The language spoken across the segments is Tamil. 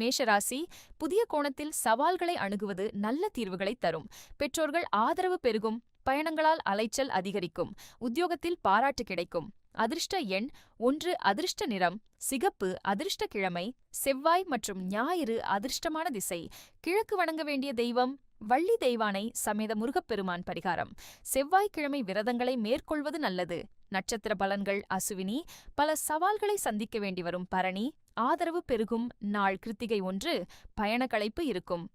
மேஷராசி, புதிய கோணத்தில் சவால்களை அணுகுவது நல்ல தீர்வுகளை தரும். பெற்றோர்கள் ஆதரவு பெருகும். பயணங்களால் அலைச்சல் அதிகரிக்கும். உத்தியோகத்தில் பாராட்டு கிடைக்கும். அதிர்ஷ்ட எண் 1. அதிர்ஷ்ட நிறம் சிகப்பு. அதிர்ஷ்ட கிழமை செவ்வாய் மற்றும் ஞாயிறு. அதிர்ஷ்டமான திசை கிழக்கு. வணங்க வேண்டிய தெய்வம் வள்ளி தெய்வானை சமேத முருகப்பெருமான் பரிகாரம். செவ்வாய்க்கிழமை விரதங்களை மேற்கொள்வது நல்லது. நட்சத்திர பலன்கள் அசுவினி, பல சவால்களை சந்திக்க வேண்டி வரும் பரணி. ஆதரவு பெருகும் நாள் கிருத்திகை 1. பயண களைப்பு இருக்கும்.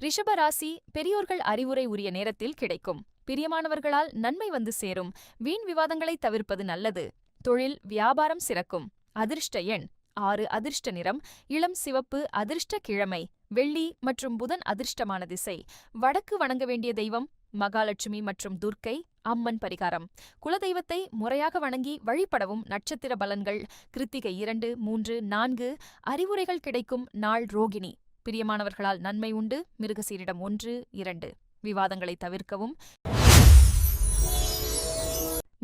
ரிஷபராசி, பெரியோர்கள் அறிவுரை உரிய நேரத்தில் கிடைக்கும். பிரியமானவர்களால் நன்மை வந்து சேரும். வீண் விவாதங்களை தவிர்ப்பது நல்லது. தொழில் வியாபாரம் சிறக்கும். அதிர்ஷ்ட எண் 6. அதிர்ஷ்ட நிறம் இளம் சிவப்பு. அதிர்ஷ்ட கிழமை வெள்ளி மற்றும் புதன். அதிர்ஷ்டமான திசை வடக்கு. வணங்க வேண்டிய தெய்வம் மகாலட்சுமி மற்றும் துர்க்கை அம்மன் பரிகாரம். குலதெய்வத்தை முறையாக வணங்கி வழிபடவும். நட்சத்திர பலன்கள் கிருத்திகை 2, 3, 4. அறிவுரைகள் கிடைக்கும் நாள் ரோகிணி. பிரியமானவர்களால் நன்மை உண்டு. மிருகசீரிடம் 1, 2. விவாதங்களை தவிர்க்கவும்.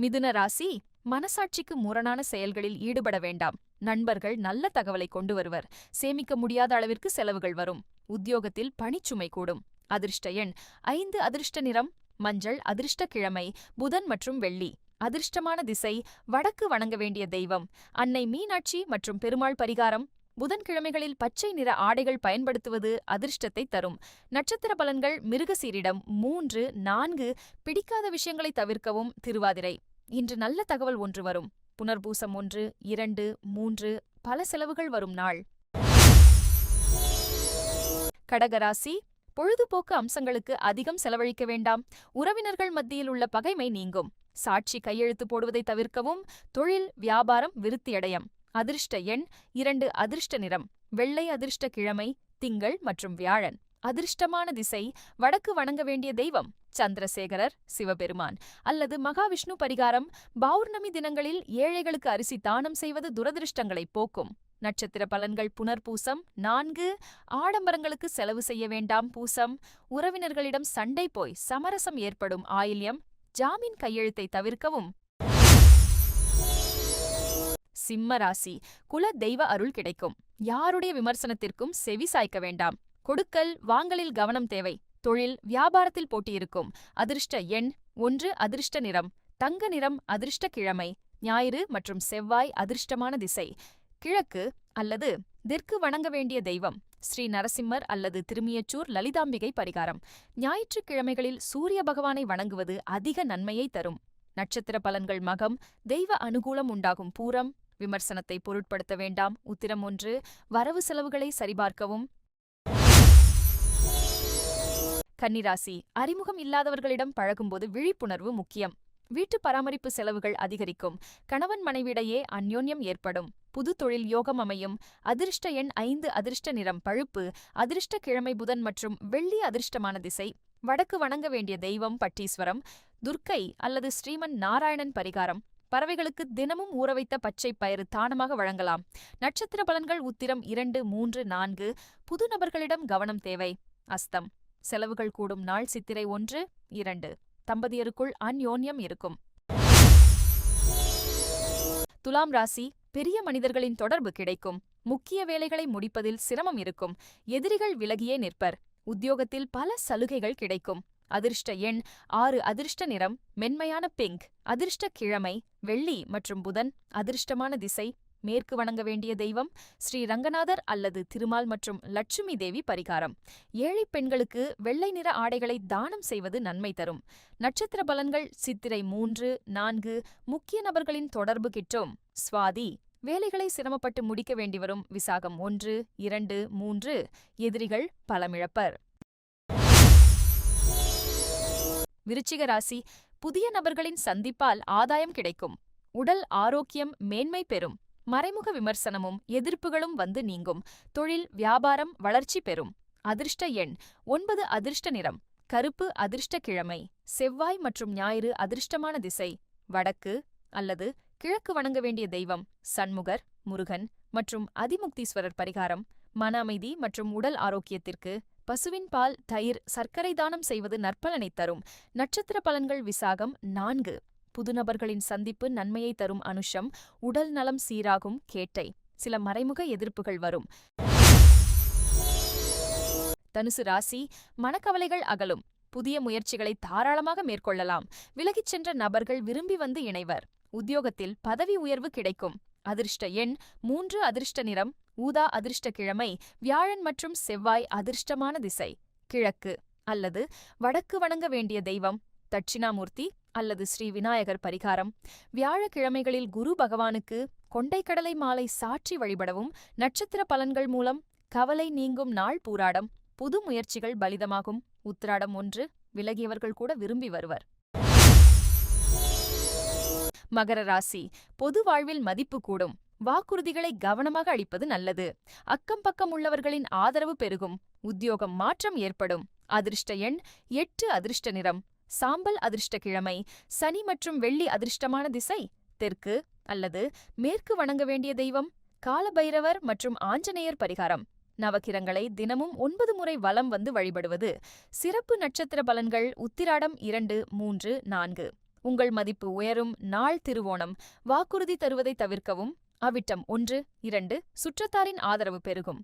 மிதுன ராசி, மனசாட்சிக்கு முரணான செயல்களில் ஈடுபட வேண்டாம். நண்பர்கள் நல்ல தகவலை கொண்டு வருவர். சேமிக்க முடியாத அளவிற்கு செலவுகள் வரும். உத்தியோகத்தில் பணிச்சுமை கூடும். அதிர்ஷ்ட எண் 5. அதிர்ஷ்ட நிறம் மஞ்சள். அதிர்ஷ்ட கிழமை புதன் மற்றும் வெள்ளி. அதிர்ஷ்டமான திசை வடக்கு. வணங்க வேண்டிய தெய்வம் அன்னை மீனாட்சி மற்றும் பெருமாள் பரிகாரம். புதன்கிழமைகளில் பச்சை நிற ஆடைகள் பயன்படுத்துவது அதிர்ஷ்டத்தை தரும். நட்சத்திர பலன்கள் மிருகசீரிடம் 3, 4. பிடிக்காத விஷயங்களை தவிர்க்கவும். திருவாதிரை, இன்று நல்ல தகவல் ஒன்று வரும். புனர்பூசம் 1, 2, 3. பல செலவுகள் வரும் நாள். கடகராசி, பொழுதுபோக்கு அம்சங்களுக்கு அதிகம் செலவழிக்க வேண்டாம். உறவினர்கள் மத்தியில் உள்ள பகைமை நீங்கும். சாட்சி கையெழுத்து போடுவதை தவிர்க்கவும். தொழில் வியாபாரம் விருத்தியடையும். அதிர்ஷ்ட எண் 2. அதிர்ஷ்ட நிறம் வெள்ளை. அதிர்ஷ்ட கிழமை திங்கள் மற்றும் வியாழன். அதிர்ஷ்டமான திசை வடக்கு. வணங்க வேண்டிய தெய்வம் சந்திரசேகரர் சிவபெருமான் அல்லது மகாவிஷ்ணு பரிகாரம். பௌர்ணமி தினங்களில் ஏழைகளுக்கு அரிசி தானம் செய்வது துரதிருஷ்டங்களை போக்கும். நட்சத்திர பலன்கள் புனர்பூசம் 4. ஆடம்பரங்களுக்கு செலவு செய்ய வேண்டாம். பூசம், உறவினர்களிடம் சண்டை போய் சமரசம் ஏற்படும். ஆயில்யம், ஜாமீன் கையெழுத்தை தவிர்க்கவும். சிம்மராசி, குல தெய்வ அருள் கிடைக்கும். யாருடைய விமர்சனத்திற்கும் செவி சாய்க்க வேண்டாம். கொடுக்கல் வாங்கலில் கவனம் தேவை. தொழில் வியாபாரத்தில் போட்டியிருக்கும். அதிர்ஷ்ட எண் 1. அதிர்ஷ்ட நிறம் தங்க நிறம். அதிர்ஷ்ட கிழமை ஞாயிறு மற்றும் செவ்வாய். அதிர்ஷ்டமான திசை கிழக்கு அல்லது தெற்கு. வணங்க வேண்டிய தெய்வம் ஸ்ரீ நரசிம்மர் அல்லது திருமியச்சூர் லலிதாம்பிகை பரிகாரம். ஞாயிற்றுக்கிழமைகளில் சூரிய பகவானை வணங்குவது அதிக நன்மையை தரும். நட்சத்திர பலன்கள் மகம். தெய்வ அனுகூலம் உண்டாகும். பூரம், விமர்சனத்தை பொருட்படுத்த வேண்டாம். உத்திரம் 1. வரவு செலவுகளை சரிபார்க்கவும். கன்னிராசி, அறிமுகம் இல்லாதவர்களிடம் பழகும்போது விழிப்புணர்வு முக்கியம். வீட்டு பராமரிப்பு செலவுகள் அதிகரிக்கும். கணவன் மனைவியிடையே அந்யோன்யம் ஏற்படும். புது தொழில் யோகம் அமையும். அதிர்ஷ்ட எண் 5. அதிர்ஷ்ட நிறம் பழுப்பு. அதிர்ஷ்ட கிழமை புதன் மற்றும் வெள்ளி. அதிர்ஷ்டமான திசை வடக்கு. வணங்க வேண்டிய தெய்வம் பட்டீஸ்வரம், துர்க்கை அல்லது ஸ்ரீமன் நாராயணன் பரிகாரம். பறவைகளுக்கு தினமும் ஊறவைத்த பச்சை பயிறு தானமாக வழங்கலாம். நட்சத்திர பலன்கள் உத்திரம் 2, 3, 4. புது நபர்களிடம் கவனம் தேவை. அஸ்தம், செலவுகள் கூடும் நாள். சித்திரை 1, 2. தம்பதியருக்குள் அந்யோன்யம் இருக்கும். துலாம் ராசி, பெரிய மனிதர்களின் தொடர்பு கிடைக்கும். முக்கிய வேலைகளை முடிப்பதில் சிரமம் இருக்கும். எதிரிகள் விலகியே நிற்பர். உத்தியோகத்தில் பல சலுகைகள் கிடைக்கும். அதிர்ஷ்ட எண் 6. அதிர்ஷ்ட நிறம் மென்மையான பிங்க். அதிர்ஷ்ட கிழமை வெள்ளி மற்றும் புதன். அதிர்ஷ்டமான திசை மேற்கு. வணங்க வேண்டிய தெய்வம் ஸ்ரீ ரங்கநாதர் அல்லது திருமால் மற்றும் லட்சுமி தேவி பரிகாரம். ஏழை பெண்களுக்கு வெள்ளை நிற ஆடைகளை தானம் செய்வது நன்மை தரும். நட்சத்திர பலன்கள் சித்திரை 3, 4. முக்கிய நபர்களின் தொடர்பு கிட்டும். சுவாதி, வேலைகளை சிரமப்பட்டு முடிக்க வேண்டிவரும். விசாகம் 1, 2, 3. எதிரிகள் பலமிழப்பர். விருச்சிக ராசி, புதிய நபர்களின் சந்திப்பால் ஆதாயம் கிடைக்கும். உடல் ஆரோக்கியம் மேன்மை பெறும். மறைமுக விமர்சனமும் எதிர்ப்புகளும் வந்து நீங்கும். தொழில் வியாபாரம் வளர்ச்சி பெறும். அதிர்ஷ்ட எண் 9. அதிர்ஷ்ட நிறம் கருப்பு. அதிர்ஷ்ட கிழமை செவ்வாய் மற்றும் ஞாயிறு. அதிர்ஷ்டமான திசை வடக்கு அல்லது கிழக்கு. வணங்க வேண்டிய தெய்வம் சண்முகர், முருகன் மற்றும் அதிமுக்தீஸ்வரர் பரிகாரம். மன அமைதி மற்றும் உடல் ஆரோக்கியத்திற்கு பசுவின் பால், தயிர், சர்க்கரை தானம் செய்வது நற்பலனை தரும். நட்சத்திர பலன்கள் விசாகம் 4. புதுநபர்களின் சந்திப்பு நன்மையை தரும். அனுஷம், உடல் நலம் சீராகும். கேட்டை, சில மறைமுக எதிர்ப்புகள் வரும். தனுசு ராசி, மனக்கவலைகள் அகலும். புதிய முயற்சிகளை தாராளமாக மேற்கொள்ளலாம். விலகிச் சென்ற நபர்கள் விரும்பி வந்து இணைவர். உத்தியோகத்தில் பதவி உயர்வு கிடைக்கும். அதிர்ஷ்ட எண் 3. அதிர்ஷ்ட நிறம் ஊதா. அதிர்ஷ்ட கிழமை வியாழன் மற்றும் செவ்வாய். அதிர்ஷ்டமான திசை கிழக்கு அல்லது வடக்கு. வணங்க வேண்டிய தெய்வம் தட்சிணாமூர்த்தி அல்லது ஸ்ரீ விநாயகர் பரிகாரம். வியாழக்கிழமைகளில் குரு பகவானுக்கு கொண்டைக்கடலை மாலை சாற்றி வழிபடவும். நட்சத்திர பலன்கள் மூலம் கவலை நீங்கும் நாள் பூராடம். புது முயற்சிகள் பலிதமாகும். உத்திராடம் 1. விலகியவர்கள் கூட விரும்பி வருவர். மகர ராசி, பொது வாழ்வில் மதிப்பு கூடும். வாக்குறுதிகளை கவனமாக அளிப்பது நல்லது. அக்கம் பக்கம் உள்ளவர்களின் ஆதரவு பெருகும். உத்தியோகம் மாற்றம் ஏற்படும். அதிர்ஷ்ட எண் 8. அதிர்ஷ்ட நிறம் சாம்பல். அதிர்ஷ்ட கிழமை சனி மற்றும் வெள்ளி. அதிர்ஷ்டமான திசை தெற்கு அல்லது மேற்கு. வணங்க வேண்டிய தெய்வம் காலபைரவர் மற்றும் ஆஞ்சநேயர் பரிகாரம். நவக்கிரங்களை தினமும் 9 முறை வலம் வந்து வழிபடுவது. சிறப்பு நட்சத்திர பலன்கள் உத்திராடம் 2, 3, 4. உங்கள் மதிப்பு உயரும் நாள் திருவோணம். வாக்குறுதி தருவதை தவிர்க்கவும். அவிட்டம் 1, 2. சுற்றத்தாரின் ஆதரவு பெருகும்.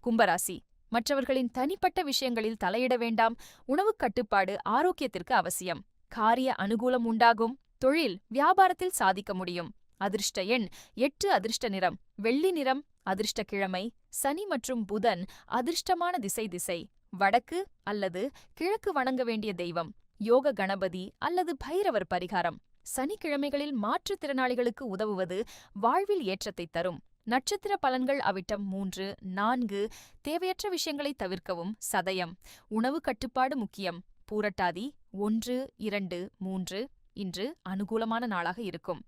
கும்பராசி, மற்றவர்களின் தனிப்பட்ட விஷயங்களில் தலையிட வேண்டாம். உணவுக் கட்டுப்பாடு ஆரோக்கியத்திற்கு அவசியம். காரிய அனுகூலம் உண்டாகும். தொழில் வியாபாரத்தில் சாதிக்க முடியும். அதிர்ஷ்ட எண் 8. அதிர்ஷ்ட நிறம் வெள்ளி நிறம். அதிர்ஷ்ட கிழமை சனி மற்றும் புதன். அதிர்ஷ்டமான திசை வடக்கு அல்லது கிழக்கு. வணங்க வேண்டிய தெய்வம் யோக கணபதி அல்லது பைரவர் பரிகாரம். சனிக்கிழமைகளில் மாற்றுத்திறனாளிகளுக்கு உதவுவது வாழ்வில் ஏற்றத்தை தரும். நட்சத்திர பலன்கள் அவிட்டம் 3, 4. தேவையற்ற விஷயங்களை தவிர்க்கவும். சதயம் உணவு கட்டுப்பாடு முக்கியம். பூரட்டாதி 1, 2, 3. இன்று அனுகூலமான நாளாக இருக்கும்.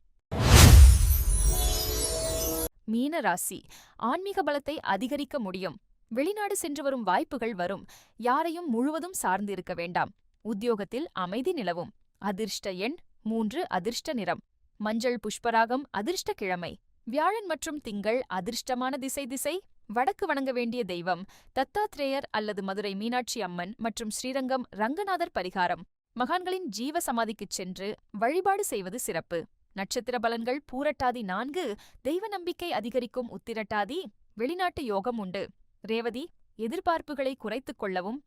மீன ராசி, ஆன்மீக பலத்தை அதிகரிக்க முடியும். வெளிநாடு சென்று வரும் வாய்ப்புகள் வரும். யாரையும் முழுவதும் சார்ந்திருக்க வேண்டாம். உத்தியோகத்தில் அமைதி நிலவும். அதிர்ஷ்ட எண் 3. அதிர்ஷ்ட நிறம் மஞ்சள் புஷ்பராகம். அதிர்ஷ்ட கிழமை வியாழன் மற்றும் திங்கள். அதிர்ஷ்டமான திசை வடக்கு. வணங்க வேண்டிய தெய்வம் தத்தாத்ரேயர் அல்லது மதுரை மீனாட்சி அம்மன் மற்றும் ஸ்ரீரங்கம் ரங்கநாதர் பரிகாரம். மகான்களின் ஜீவ சமாதிக்குச் சென்று வழிபாடு செய்வது சிறப்பு. நட்சத்திர பலன்கள் பூரட்டாதி 4. தெய்வ நம்பிக்கை அதிகரிக்கும். உத்திரட்டாதி வெளிநாட்டு யோகம் உண்டு. ரேவதி எதிர்பார்ப்புகளை குறைத்துக் கொள்ளவும்.